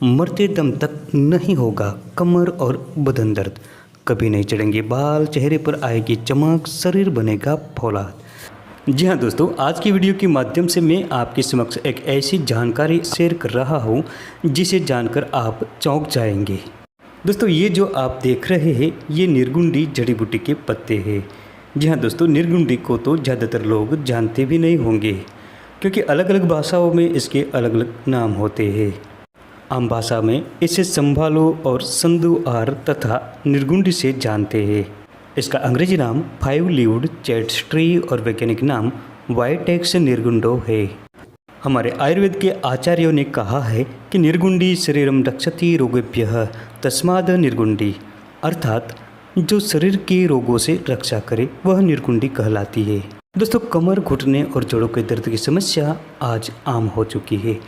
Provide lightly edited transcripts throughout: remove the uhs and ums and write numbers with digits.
मरते दम तक नहीं होगा कमर और बदन दर्द, कभी नहीं चढ़ेंगे बाल, चेहरे पर आएगी चमक, शरीर बनेगा फौलाद। जी हाँ दोस्तों, आज की वीडियो के माध्यम से मैं आपके समक्ष एक ऐसी जानकारी शेयर कर रहा हूँ जिसे जानकर आप चौंक जाएंगे। दोस्तों, ये जो आप देख रहे हैं ये निर्गुंडी जड़ी बूटी के पत्ते हैं। जी हाँ दोस्तों, निर्गुंडी को तो ज़्यादातर लोग जानते भी नहीं होंगे क्योंकि अलग अलग भाषाओं में इसके अलग अलग नाम होते हैं। आम भाषा में इसे संभालो और संदुआर तथा निर्गुंडी से जानते हैं। इसका अंग्रेजी नाम 5 लीव्ड चैट्स ट्री और वैज्ञानिक नाम वाइटेक्स निर्गुंडो है। हमारे आयुर्वेद के आचार्यों ने कहा है कि निर्गुंडी शरीरम रक्षति रोगेभ्यः तस्माद निर्गुंडी, अर्थात जो शरीर के रोगों से रक्षा करे वह निर्गुंडी कहलाती है। दोस्तों, कमर, घुटने और जोड़ों के दर्द की समस्या आज आम हो चुकी है।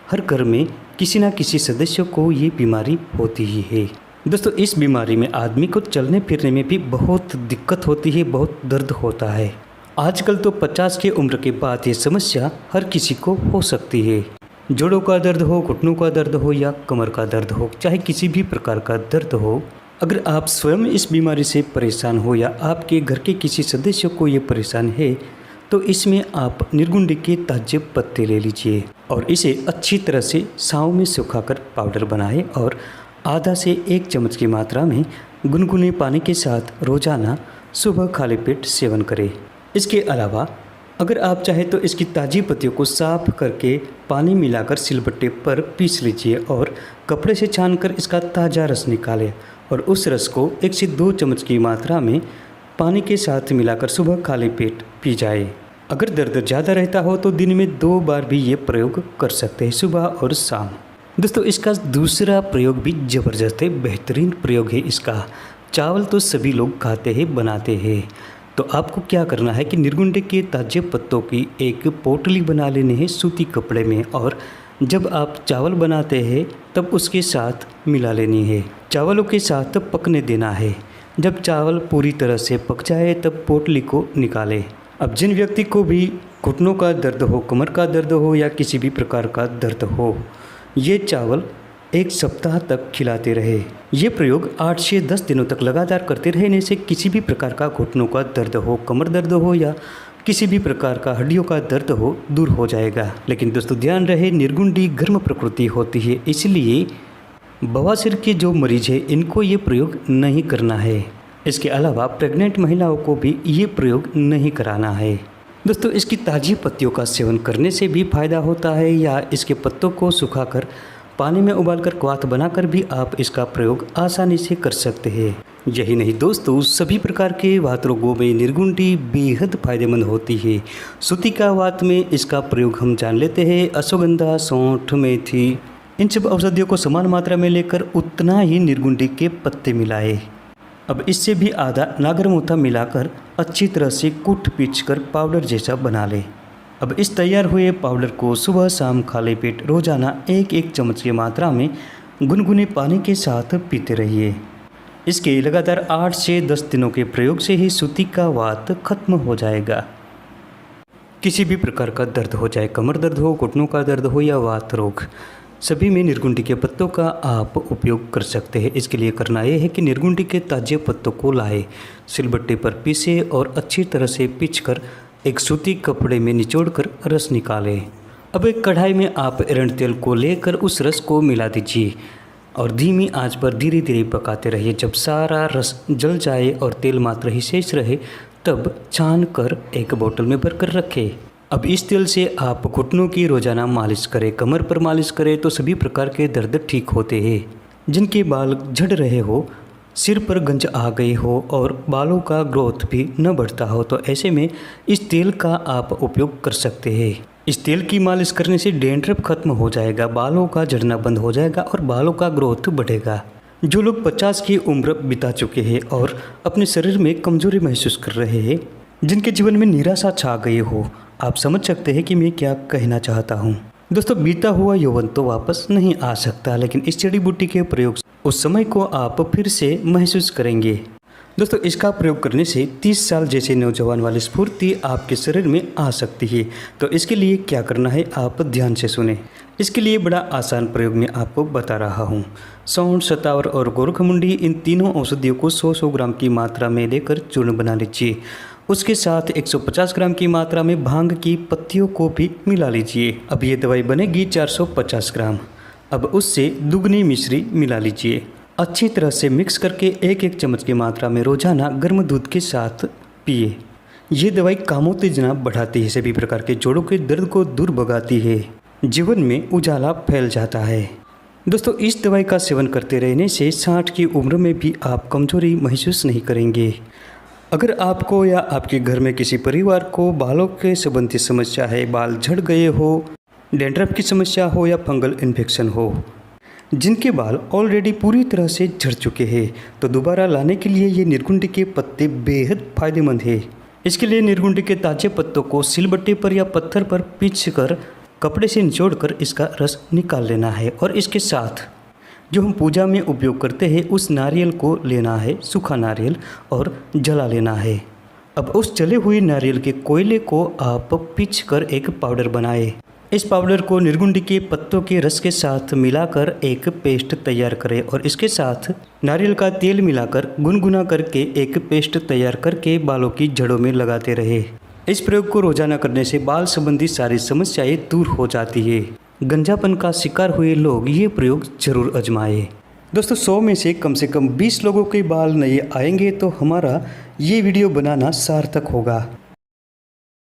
हर घर में किसी न किसी सदस्य को ये बीमारी होती ही है। दोस्तों, इस बीमारी में आदमी को चलने फिरने में भी बहुत दिक्कत होती है, बहुत दर्द होता है। आजकल तो 50 की उम्र के बाद ये समस्या हर किसी को हो सकती है। जोड़ों का दर्द हो, घुटनों का दर्द हो या कमर का दर्द हो, चाहे किसी भी प्रकार का दर्द हो, अगर आप स्वयं इस बीमारी से परेशान हो या आपके घर के किसी सदस्य को ये परेशान है तो इसमें आप निर्गुंडी के ताजे पत्ते ले लीजिए और इसे अच्छी तरह से छांव में सुखाकर पाउडर बनाएं और आधा से 1 चम्मच की मात्रा में गुनगुने पानी के साथ रोजाना सुबह खाली पेट सेवन करें। इसके अलावा अगर आप चाहें तो इसकी ताज़ी पत्तियों को साफ करके पानी मिलाकर सिलबट्टे पर पीस लीजिए और कपड़े से छानकर इसका ताज़ा रस निकालें और उस रस को 1 से 2 चम्मच की मात्रा में पानी के साथ मिलाकर सुबह खाली पेट पी जाए। अगर दर्द ज़्यादा रहता हो तो दिन में 2 बार भी ये प्रयोग कर सकते हैं, सुबह और शाम। दोस्तों, इसका दूसरा प्रयोग भी ज़बरदस्त है, बेहतरीन प्रयोग है इसका। चावल तो सभी लोग खाते हैं, बनाते हैं। तो आपको क्या करना है कि निर्गुंडी के ताजे पत्तों की एक पोटली बना लेनी है सूती कपड़े में और जब आप चावल बनाते हैं तब उसके साथ मिला लेनी है। चावलों के साथ पकने देना है। जब चावल पूरी तरह से पक जाए तब पोटली को निकालें। अब जिन व्यक्ति को भी घुटनों का दर्द हो, कमर का दर्द हो या किसी भी प्रकार का दर्द हो, ये चावल 1 सप्ताह तक खिलाते रहे। ये प्रयोग 8 से 10 दिनों तक लगातार करते रहने से किसी भी प्रकार का घुटनों का दर्द हो, कमर दर्द हो या किसी भी प्रकार का हड्डियों का दर्द हो, दूर हो जाएगा। लेकिन दोस्तों, ध्यान रहे निर्गुंडी गर्म प्रकृति होती है, इसलिए बवासीर के जो मरीज है इनको ये प्रयोग नहीं करना है। इसके अलावा प्रेग्नेंट महिलाओं को भी ये प्रयोग नहीं कराना है। दोस्तों, इसकी ताज़ी पत्तियों का सेवन करने से भी फ़ायदा होता है या इसके पत्तों को सुखाकर पानी में उबालकर क्वाथ बनाकर भी आप इसका प्रयोग आसानी से कर सकते हैं। यही नहीं दोस्तों, सभी प्रकार के वात रोगों में निर्गुंडी बेहद फायदेमंद होती है। सूती का वात में इसका प्रयोग हम जान लेते हैं। अश्वगंधा, सौंठ, मेथी, इन सब औषधियों को समान मात्रा में लेकर उतना ही निर्गुंडी के पत्ते मिलाए। अब इससे भी आधा नागरमोथा मिलाकर अच्छी तरह से कूट पीच कर पाउडर जैसा बना लें। अब इस तैयार हुए पाउडर को सुबह शाम खाली पेट रोजाना 1-1 चम्मच की मात्रा में गुनगुने पानी के साथ पीते रहिए। इसके लगातार 8 से 10 दिनों के प्रयोग से ही सूती का वात खत्म हो जाएगा। किसी भी प्रकार का दर्द हो, चाहे कमर दर्द हो, घुटनों का दर्द हो या वात रोग, सभी में निर्गुंडी के पत्तों का आप उपयोग कर सकते हैं। इसके लिए करना यह है कि निर्गुंडी के ताजे पत्तों को लाए, सिलबट्टे पर पीसे और अच्छी तरह से पीसकर एक सूती कपड़े में निचोड़कर रस निकालें। अब एक कढ़ाई में आप एरंड तेल को लेकर उस रस को मिला दीजिए और धीमी आंच पर धीरे धीरे पकाते रहिए। जब सारा रस जल जाए और तेल मात्र ही शेष रहे तब छान कर एक बोतल में भरकर रखें। अब इस तेल से आप घुटनों की रोजाना मालिश करें, कमर पर मालिश करें तो सभी प्रकार के दर्द ठीक होते हैं। जिनके बाल झड़ रहे हो, सिर पर गंज आ गई हो और बालों का ग्रोथ भी न बढ़ता हो तो ऐसे में इस तेल का आप उपयोग कर सकते हैं। इस तेल की मालिश करने से डैंड्रफ खत्म हो जाएगा, बालों का झड़ना बंद हो जाएगा और बालों का ग्रोथ बढ़ेगा। जो लोग 50 की उम्र बिता चुके हैं और अपने शरीर में कमजोरी महसूस कर रहे हैं, जिनके जीवन में निराशा छा गई हो, आप समझ सकते हैं कि मैं क्या कहना चाहता हूँ। दोस्तों, बीता हुआ यौवन तो वापस नहीं आ सकता, लेकिन इस जड़ी बूटी के प्रयोग से उस समय को आप फिर से महसूस करेंगे। दोस्तों इसका प्रयोग करने से 30 साल जैसे नौजवान वाली स्फूर्ति आपके शरीर में आ सकती है। तो इसके लिए क्या करना है आप ध्यान से सुने। इसके लिए बड़ा आसान प्रयोग मैं आपको बता रहा हूँ। सौंठ, शतावर और गोरखमुंडी इन तीनों औषधियों को 100 ग्राम की मात्रा में लेकर चूर्ण बना लीजिए। उसके साथ 150 ग्राम की मात्रा में भांग की पत्तियों को भी मिला लीजिए। अब ये दवाई बनेगी 450 ग्राम। अब उससे दुगनी मिश्री मिला लीजिए। अच्छी तरह से मिक्स करके एक एक चम्मच की मात्रा में रोजाना गर्म दूध के साथ पिए। ये दवाई कामोत्तेजना बढ़ाती है, सभी प्रकार के जोड़ों के दर्द को दूर भगाती है, जीवन में उजाला फैल जाता है। दोस्तों इस दवाई का सेवन करते रहने से 60 की उम्र में भी आप कमजोरी महसूस नहीं करेंगे। अगर आपको या आपके घर में किसी परिवार को बालों के संबंधी समस्या है, बाल झड़ गए हो, डैंड्रफ की समस्या हो या फंगल इन्फेक्शन हो, जिनके बाल ऑलरेडी पूरी तरह से झड़ चुके हैं, तो दोबारा लाने के लिए ये निर्गुंडी के पत्ते बेहद फायदेमंद है। इसके लिए निर्गुंडी के ताजे पत्तों को सिलबट्टे पर या पत्थर पर पीसकर कपड़े से निचोड़कर इसका रस निकाल लेना है और इसके साथ जो हम पूजा में उपयोग करते हैं उस नारियल को लेना है, सूखा नारियल, और जला लेना है। अब उस जले हुए नारियल के कोयले को आप पीसकर एक पाउडर बनाएं। इस पाउडर को निर्गुंडी के पत्तों के रस के साथ मिलाकर एक पेस्ट तैयार करें और इसके साथ नारियल का तेल मिलाकर गुनगुना करके एक पेस्ट तैयार करके बालों की जड़ों में लगाते रहे। इस प्रयोग को रोजाना करने से बाल संबंधी सारी समस्याएं दूर हो जाती है। गंजापन का शिकार हुए लोग ये प्रयोग जरूर आजमाएं। दोस्तों 100 में से कम 20 लोगों के बाल नए आएंगे तो हमारा ये वीडियो बनाना सार्थक होगा।